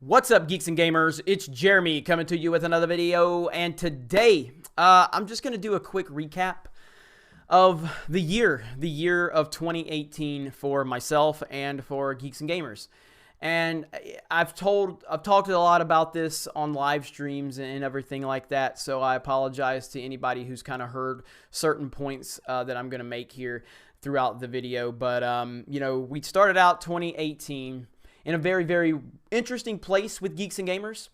What's up, geeks and gamers? It's Jeremy coming to you with another video, and today I'm just going to do a quick recap of the year of 2018 for myself and for Geeks and Gamers. And I've talked a lot about this on live streams and everything like that, so I apologize to anybody who's kind of heard certain points that I'm going to make here throughout the video. But we started out 2018 in a very, very interesting place with Geeks and Gamers.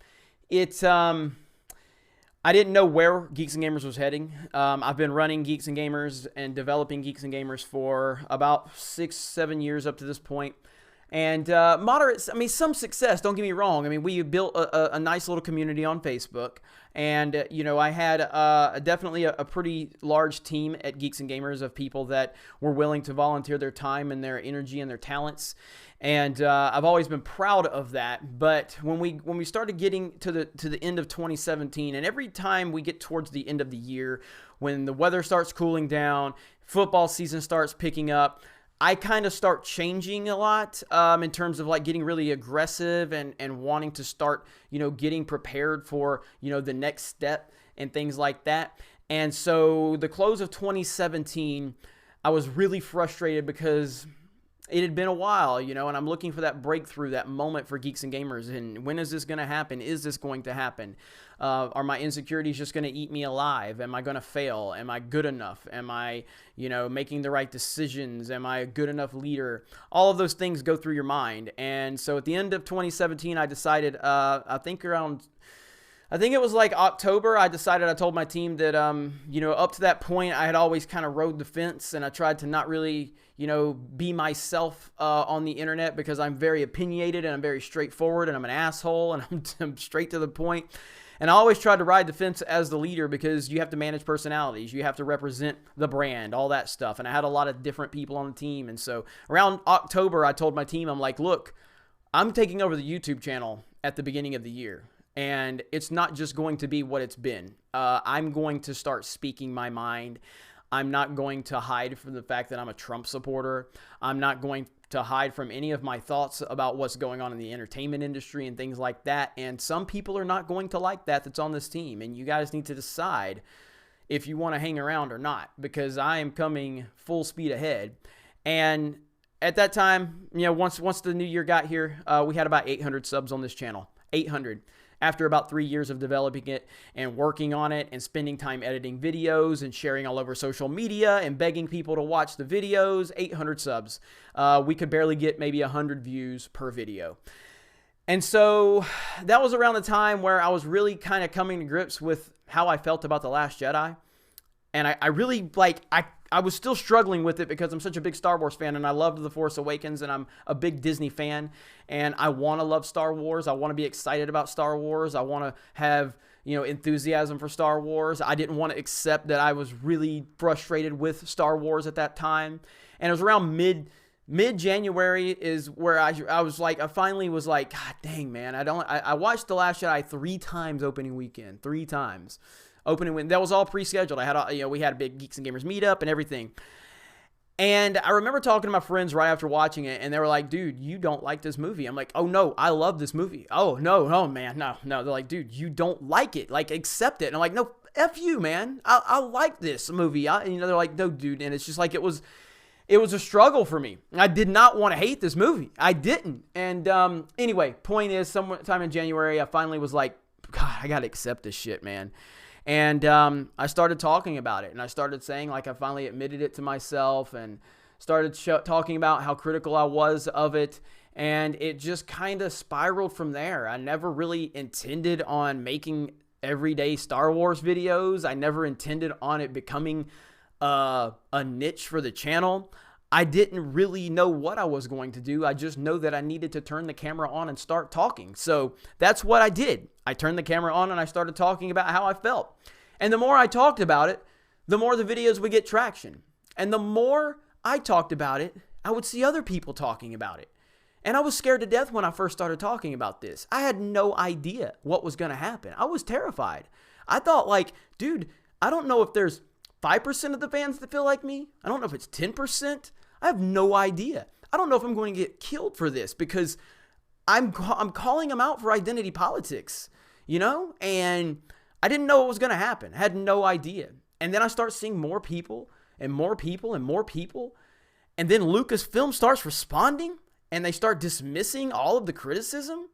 I didn't know where Geeks and Gamers was heading. I've been running Geeks and Gamers and developing Geeks and Gamers for about 6-7 years up to this point. And some success, don't get me wrong. I mean, we built a nice little community on Facebook. And, I had definitely a pretty large team at Geeks and Gamers of people that were willing to volunteer their time and their energy and their talents. And I've always been proud of that. But when we started getting to the end of 2017, and every time we get towards the end of the year, when the weather starts cooling down, football season starts picking up, I kind of start changing a lot in terms of like getting really aggressive and wanting to start, getting prepared for, the next step and things like that. And so the close of 2017, I was really frustrated because it had been a while, and I'm looking for that breakthrough, that moment for Geeks and Gamers. And when is this going to happen? Is this going to happen? Are my insecurities just going to eat me alive? Am I going to fail? Am I good enough? Am I, making the right decisions? Am I a good enough leader? All of those things go through your mind. And so at the end of 2017, I decided, I think it was like October, I told my team that, up to that point, I had always kind of rode the fence, and I tried to not really, be myself on the internet, because I'm very opinionated and I'm very straightforward and I'm an asshole and I'm straight to the point. And I always tried to ride the fence as the leader, because you have to manage personalities. You have to represent the brand, all that stuff. And I had a lot of different people on the team. And so around October, I told my team, I'm like, look, I'm taking over the YouTube channel at the beginning of the year. And it's not just going to be what it's been. I'm going to start speaking my mind. I'm not going to hide from the fact that I'm a Trump supporter. I'm not going to hide from any of my thoughts about what's going on in the entertainment industry and things like that. And some people are not going to like that's on this team. And you guys need to decide if you want to hang around or not, because I am coming full speed ahead. And at that time, once the new year got here, we had about 800 subs on this channel. 800. After about 3 years of developing it and working on it and spending time editing videos and sharing all over social media and begging people to watch the videos, 800 subs. We could barely get maybe 100 views per video. And so that was around the time where I was really kind of coming to grips with how I felt about The Last Jedi. And I really, I was still struggling with it because I'm such a big Star Wars fan, and I loved The Force Awakens, and I'm a big Disney fan, and I want to love Star Wars. I want to be excited about Star Wars. I want to have, enthusiasm for Star Wars. I didn't want to accept that I was really frustrated with Star Wars at that time. And it was around mid-January is where I was like, I finally was like, God dang, man, I watched The Last Jedi 3 times opening weekend, 3 times. That was all pre-scheduled. We had a big Geeks and Gamers meetup and everything. And I remember talking to my friends right after watching it, and they were like, dude, you don't like this movie. I'm like, oh no, I love this movie. Oh no, man, no. They're like, dude, you don't like it. Like, accept it. And I'm like, no, F you, man. I like this movie. They're like, no, dude. And it's just like, it was a struggle for me. I did not want to hate this movie. I didn't. And anyway, point is, sometime in January, I finally was like, God, I got to accept this shit, man. And I started talking about it, and I started saying, I finally admitted it to myself, and started talking about how critical I was of it, and it just kind of spiraled from there. I never really intended on making everyday Star Wars videos. I never intended on it becoming a niche for the channel. I didn't really know what I was going to do. I just know that I needed to turn the camera on and start talking. So that's what I did. I turned the camera on and I started talking about how I felt. And the more I talked about it, the more the videos would get traction. And the more I talked about it, I would see other people talking about it. And I was scared to death when I first started talking about this. I had no idea what was going to happen. I was terrified. I thought, dude, I don't know if there's 5% of the fans that feel like me. I don't know if it's 10%. I have no idea. I don't know if I'm going to get killed for this, because I'm calling them out for identity politics, you know? And I didn't know what was going to happen. I had no idea. And then I start seeing more people and more people and more people. And then Lucasfilm starts responding, and they start dismissing all of the criticism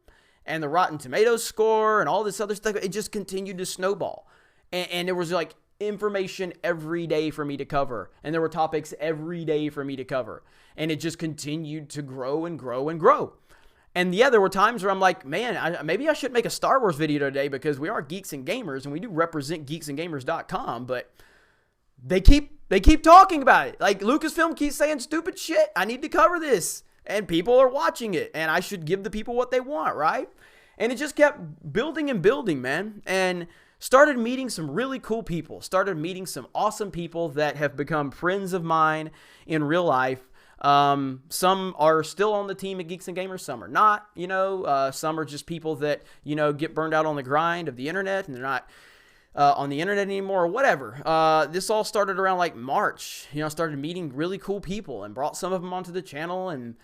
and the Rotten Tomatoes score and all this other stuff. It just continued to snowball. And there was like information every day for me to cover. And there were topics every day for me to cover. And it just continued to grow and grow and grow. And yeah, there were times where I'm like, man, maybe I should make a Star Wars video today, because we are Geeks and Gamers and we do represent geeksandgamers.com, but they keep talking about it. Like, Lucasfilm keeps saying stupid shit. I need to cover this, and people are watching it, and I should give the people what they want, right? And it just kept building and building, man. And started meeting some really cool people. Started meeting some awesome people that have become friends of mine in real life. Some are still on the team at Geeks and Gamers, some are not, you know, some are just people that, you know, get burned out on the grind of the internet, and they're not on the internet anymore, or whatever. This all started around like March. You know, I started meeting really cool people and brought some of them onto the channel, and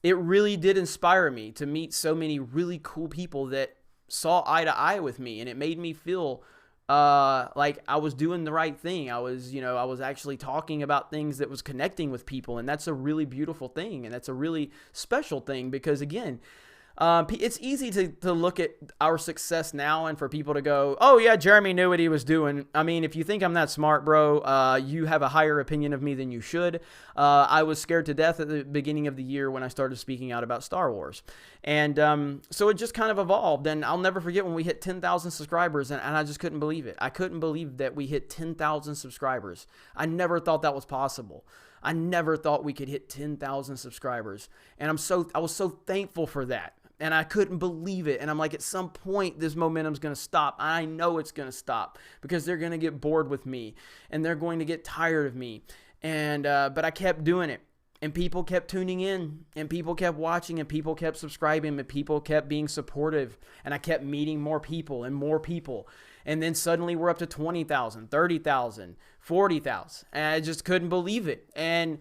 it really did inspire me to meet so many really cool people that saw eye to eye with me, and it made me feel like I was doing the right thing. I was actually talking about things that was connecting with people, and that's a really beautiful thing, and that's a really special thing, because again, it's easy to look at our success now and for people to go, oh yeah, Jeremy knew what he was doing. I mean, if you think I'm that smart, bro, you have a higher opinion of me than you should. I was scared to death at the beginning of the year when I started speaking out about Star Wars. And so it just kind of evolved. And I'll never forget when we hit 10,000 subscribers, and I just couldn't believe it. I couldn't believe that we hit 10,000 subscribers. I never thought that was possible. I never thought we could hit 10,000 subscribers. And I was so thankful for that. And I couldn't believe it. And I'm like, at some point, this momentum's going to stop. I know it's going to stop, because they're going to get bored with me, and they're going to get tired of me. And but I kept doing it, and people kept tuning in, and people kept watching, and people kept subscribing, and people kept being supportive. And I kept meeting more people and more people. And then suddenly we're up to 20,000, 30,000, 40,000. And I just couldn't believe it. And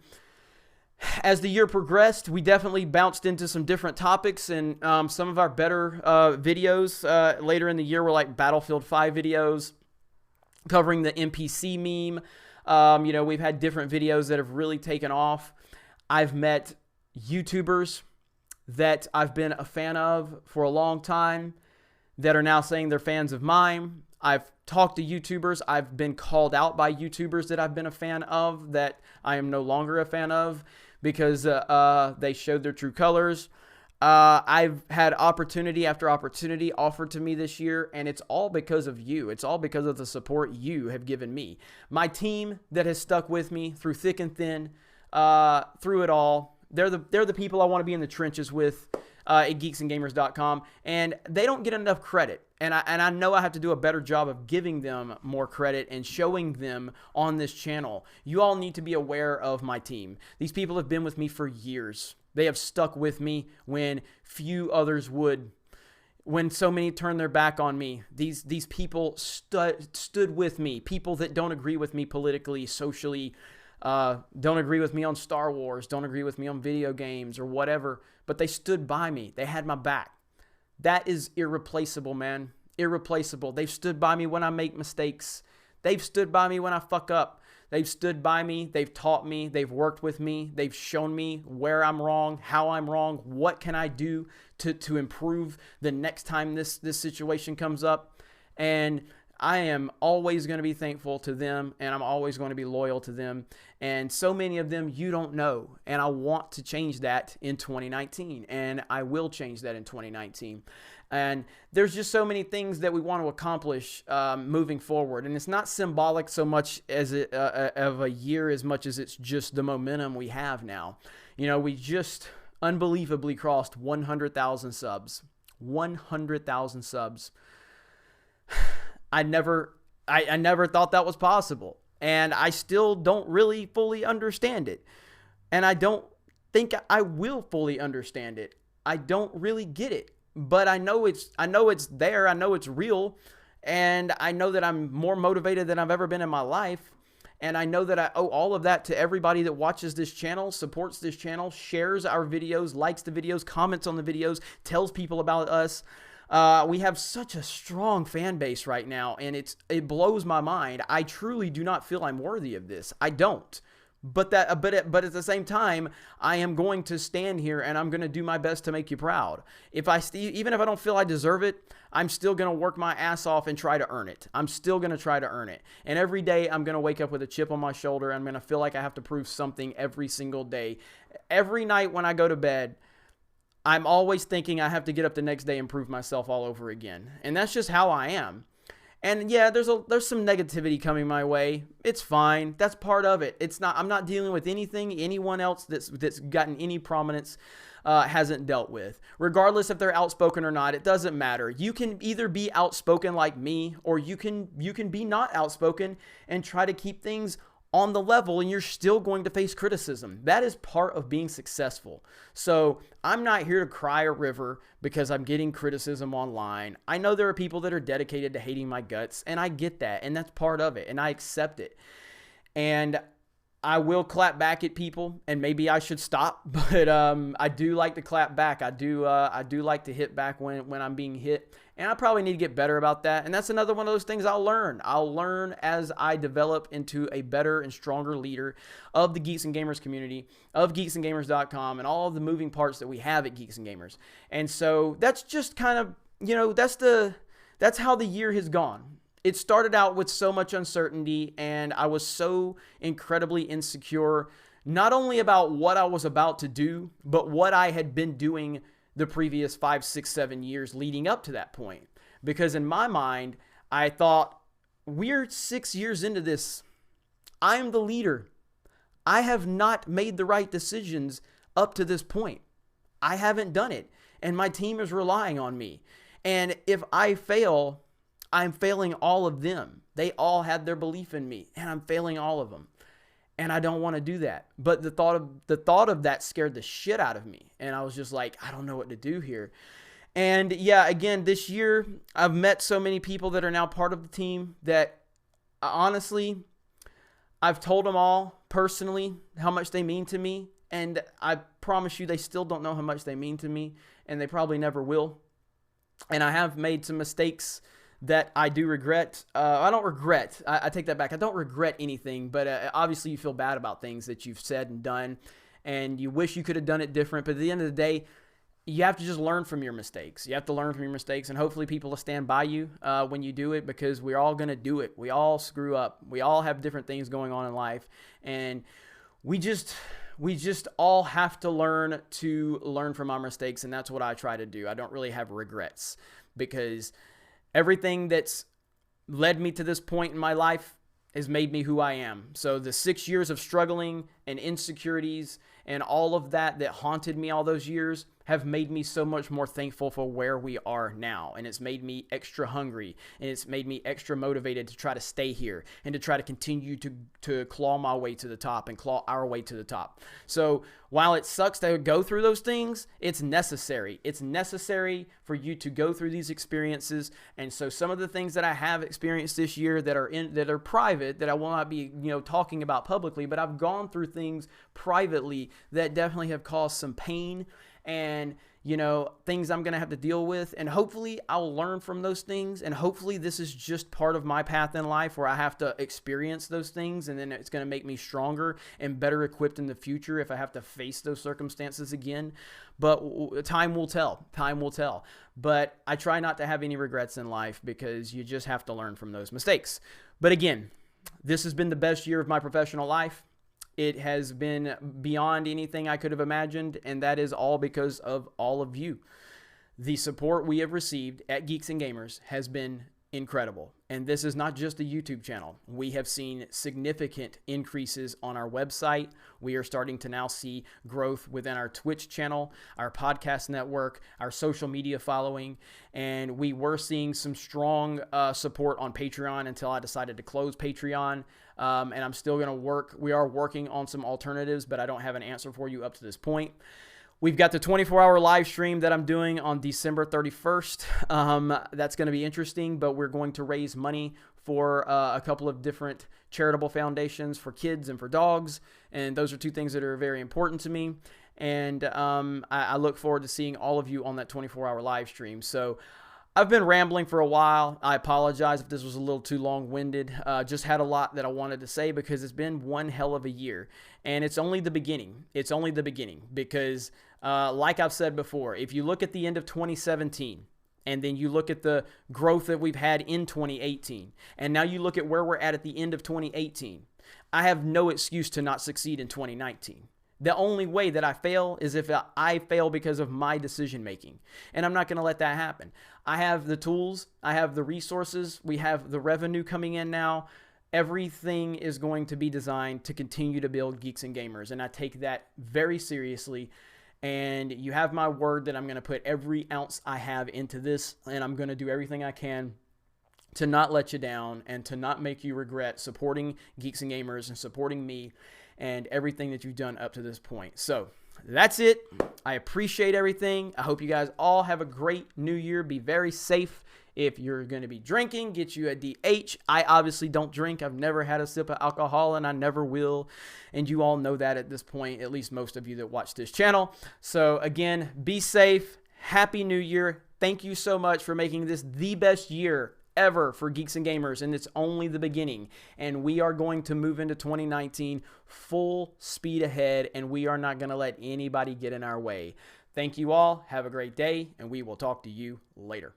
as the year progressed, we definitely bounced into some different topics, and some of our better videos later in the year were like Battlefield 5 videos covering the NPC meme. You know, we've had different videos that have really taken off. I've met YouTubers that I've been a fan of for a long time that are now saying they're fans of mine. I've talked to YouTubers. I've been called out by YouTubers that I've been a fan of that I am no longer a fan of, because they showed their true colors. I've had opportunity after opportunity offered to me this year, and it's all because of you. It's all because of the support you have given me. My team that has stuck with me through thick and thin, through it all. They're the people I want to be in the trenches with at geeksandgamers.com, and they don't get enough credit. And I know I have to do a better job of giving them more credit and showing them on this channel. You all need to be aware of my team. These people have been with me for years. They have stuck with me when few others would. When so many turned their back on me, these people stood with me. People that don't agree with me politically, socially, don't agree with me on Star Wars, don't agree with me on video games or whatever, but they stood by me. They had my back. That is irreplaceable, man. Irreplaceable. They've stood by me when I make mistakes. They've stood by me when I fuck up. They've stood by me. They've taught me. They've worked with me. They've shown me where I'm wrong, how I'm wrong, what can I do to improve the next time this situation comes up. And I am always going to be thankful to them, and I'm always going to be loyal to them. And so many of them you don't know, and I want to change that in 2019, and I will change that in 2019. And there's just so many things that we want to accomplish moving forward, and it's not symbolic so much as of a year as much as it's just the momentum we have now. You know, we just unbelievably crossed 100,000 subs. 100,000 subs. I never thought that was possible, and I still don't really fully understand it, and I don't think I will fully understand it. I don't really get it, but I know it's there. I know it's real, and I know that I'm more motivated than I've ever been in my life, And I know that I owe all of that to everybody that watches this channel, supports this channel, shares our videos, likes the videos, comments on the videos, tells people about us. We have such a strong fan base right now, and it blows my mind. I truly do not feel I'm worthy of this. I don't. But at the same time, I am going to stand here and I'm going to do my best to make you proud. Even if I don't feel I deserve it, I'm still going to work my ass off and try to earn it. I'm still going to try to earn it. And every day I'm going to wake up with a chip on my shoulder. I'm going to feel like I have to prove something every single day. Every night when I go to bed, I'm always thinking I have to get up the next day and prove myself all over again. And that's just how I am. And yeah, there's some negativity coming my way. It's fine. That's part of it. I'm not dealing with anything anyone else that's gotten any prominence hasn't dealt with. Regardless if they're outspoken or not, it doesn't matter. You can either be outspoken like me, or you can be not outspoken and try to keep things on the level, and you're still going to face criticism. That is part of being successful. So I'm not here to cry a river because I'm getting criticism online. I know there are people that are dedicated to hating my guts, and I get that, and that's part of it, and I accept it. And I will clap back at people, and maybe I should stop, but I do like to clap back. I do like to hit back when I'm being hit, and I probably need to get better about that. And that's another one of those things I'll learn. I'll learn as I develop into a better and stronger leader of the Geeks and Gamers community, of geeksandgamers.com, and all of the moving parts that we have at Geeks and Gamers. And so that's just kind of, that's how the year has gone. It started out with so much uncertainty, and I was so incredibly insecure, not only about what I was about to do, but what I had been doing the previous 5, 6, 7 years leading up to that point. Because in my mind, I thought, we're 6 years into this. I'm the leader. I have not made the right decisions up to this point. I haven't done it, and my team is relying on me. And if I fail, I'm failing all of them. They all had their belief in me, and I'm failing all of them. And I don't want to do that. But the thought of that scared the shit out of me. And I was just like, I don't know what to do here. And yeah, again, this year, I've met so many people that are now part of the team that honestly, I've told them all personally how much they mean to me. And I promise you, they still don't know how much they mean to me. And they probably never will. And I have made some mistakes that I do regret. I don't regret. I take that back. I don't regret anything, but obviously you feel bad about things that you've said and done, and you wish you could have done it different. But at the end of the day, you have to just learn from your mistakes. You have to learn from your mistakes, and hopefully people will stand by you when you do it, because we're all going to do it. We all screw up. We all have different things going on in life, and we just all have to learn from our mistakes, and that's what I try to do. I don't really have regrets, because everything that's led me to this point in my life has made me who I am. So the 6 years of struggling and insecurities and all of that haunted me all those years have made me so much more thankful for where we are now. And it's made me extra hungry, and it's made me extra motivated to try to stay here and to try to continue to claw my way to the top and claw our way to the top. So while it sucks to go through those things, it's necessary. It's necessary for you to go through these experiences. And so some of the things that I have experienced this year that are private, that I will not be, talking about publicly, but I've gone through things privately that definitely have caused some pain and, things I'm going to have to deal with. And hopefully I'll learn from those things. And hopefully this is just part of my path in life where I have to experience those things. And then it's going to make me stronger and better equipped in the future if I have to face those circumstances again. But time will tell. Time will tell. But I try not to have any regrets in life, because you just have to learn from those mistakes. But again, this has been the best year of my professional life. It has been beyond anything I could have imagined, and that is all because of all of you. The support we have received at Geeks and Gamers has been incredible. And this is not just a YouTube channel. We have seen significant increases on our website. We are starting to now see growth within our Twitch channel, our podcast network, our social media following, and we were seeing some strong support on Patreon until I decided to close Patreon. And I'm still going to work. We are working on some alternatives, but I don't have an answer for you up to this point. We've got the 24-hour live stream that I'm doing on December 31st. That's going to be interesting, but we're going to raise money for a couple of different charitable foundations for kids and for dogs. And those are two things that are very important to me. And I look forward to seeing all of you on that 24-hour live stream. So I've been rambling for a while. I apologize if this was a little too long-winded. Just had a lot that I wanted to say because it's been one hell of a year. And it's only the beginning. It's only the beginning because, like I've said before, if you look at the end of 2017, and then you look at the growth that we've had in 2018, and now you look at where we're at the end of 2018, I have no excuse to not succeed in 2019. The only way that I fail is if I fail because of my decision making. And I'm not going to let that happen. I have the tools. I have the resources. We have the revenue coming in now. Everything is going to be designed to continue to build Geeks and Gamers. And I take that very seriously. And you have my word that I'm going to put every ounce I have into this. And I'm going to do everything I can to not let you down and to not make you regret supporting Geeks and Gamers and supporting me and everything that you've done up to this point. So that's it. I appreciate everything. I hope you guys all have a great new year. Be very safe. If you're going to be drinking, get you a DH. I obviously don't drink. I've never had a sip of alcohol, and I never will. And you all know that at this point, at least most of you that watch this channel. So again, be safe. Happy New Year. Thank you so much for making this the best year ever for Geeks and Gamers, and it's only the beginning. And we are going to move into 2019 full speed ahead, and we are not going to let anybody get in our way. Thank you all. Have a great day, and we will talk to you later.